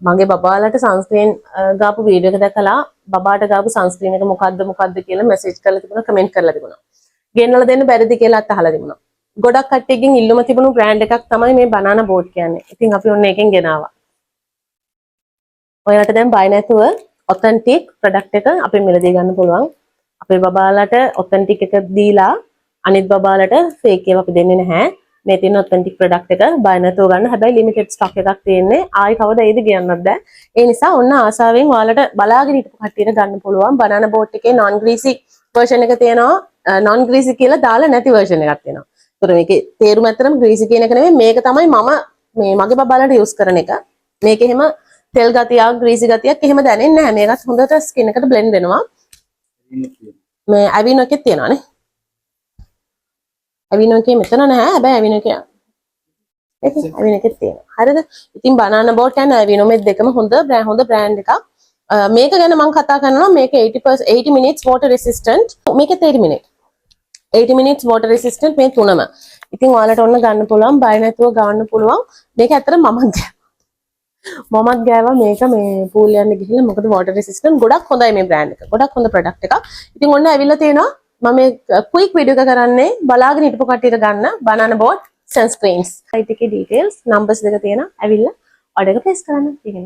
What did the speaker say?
මගේ බබාලට සන්ස්ක්‍රීන් ගාපු වීඩියෝ එක දැකලා බබාට ගාපු සන්ස්ක්‍රීන් එක මොකද්ද කියලා මැසේජ් කරලා තිබුණා, කමෙන්ට් කරලා තිබුණා. ගෙන්නලා දෙන්න බැරිද කියලා අහලා තිබුණා. ගොඩක් කට්ටියකින් ඉල්ලුම තිබුණු බ්‍රෑන්ඩ් එකක් තමයි මේ බනානා බෝට් කියන්නේ. ඉතින් අපි ඔන්න එකෙන් ගෙනාවා. ඔයාලට දැන් බය නැතුව ඔතෙන්ටික් ප්‍රොඩක්ට් එක අපේ මිලදී ගන්න පුළුවන්. අපේ බබාලට ඔතෙන්ටික් එක දීලා අනිත් බබාලට ෆේක් ඒවා අපි දෙන්නේ නැහැ. මේ තියෙන ඔතෙන්ටික් ප්‍රොඩක්ට් එක බය නැතුව ගන්න. හැබැයි ලිමිටඩ් ස්ටොක් එකක් තියෙන්නේ. ආයි කවදා එයිද කියන්නත් බෑ. ඒ නිසා ඔන්න ආසාවෙන් ඔයාලට බලාගෙන හිටපු කට්ටියට ගන්න පුළුවන්. බනානා බෝට් එකේ non greasy version එක තියෙනවා. non greasy කියලා දාලා නැති version එකක් තියෙනවා. ඒතර මේකේ තේරුම ඇත්තටම greasy කියන එක නෙමෙයි. මේක තමයි මම මේ මගේ බබාලට යූස් කරන එක. මේක එහෙම තෙල් ගතියක් greasy ගතියක් එහෙම දැනෙන්නේ නැහැ. මේකත් හොඳට ස්කින් එකට blend වෙනවා. මේ අවිනෝ එකේ තියෙනවානේ. අවිනෝ එකේ මෙතන නැහැ. හැබැයි අවිනෝ එකේ අවිනෝ එකේ තියෙනවා. හරිද? ඉතින් banana boat and අවිනෝ මේ දෙකම හොඳ බ්‍රෑන්ඩ් එකක්. මේක ගැන මම කතා කරනවා. මේක 80 minutes water resistant. මේකෙත් 80 minutes. 80 minutes water resistant මේ තුනම. ඉතින් ඔයාලට ඔන්න ගන්න පුළුවන්. බය නැතුව ගන්න පුළුවන්. මේක ඇත්තට මමත් ගෑවා මේක මේ පූල් යන්න ගිහිල්ලා. මොකද water resistant ගොඩක් හොඳයි මේ බ්‍රෑන්ඩ් එක. ගොඩක් හොඳ ප්‍රොඩක්ට් එකක්. ඉතින් ඔන්න ඇවිල්ලා තියෙනවා. මම මේ ක්වික් වීඩියෝ එක කරන්නේ බලාගෙන හිටපු කට්ටියට ගන්න banana boat sunscreens. site එකේ details numbers දෙක තියෙනවා. ඇවිල්ලා order එක place කරන්න. ඉතින්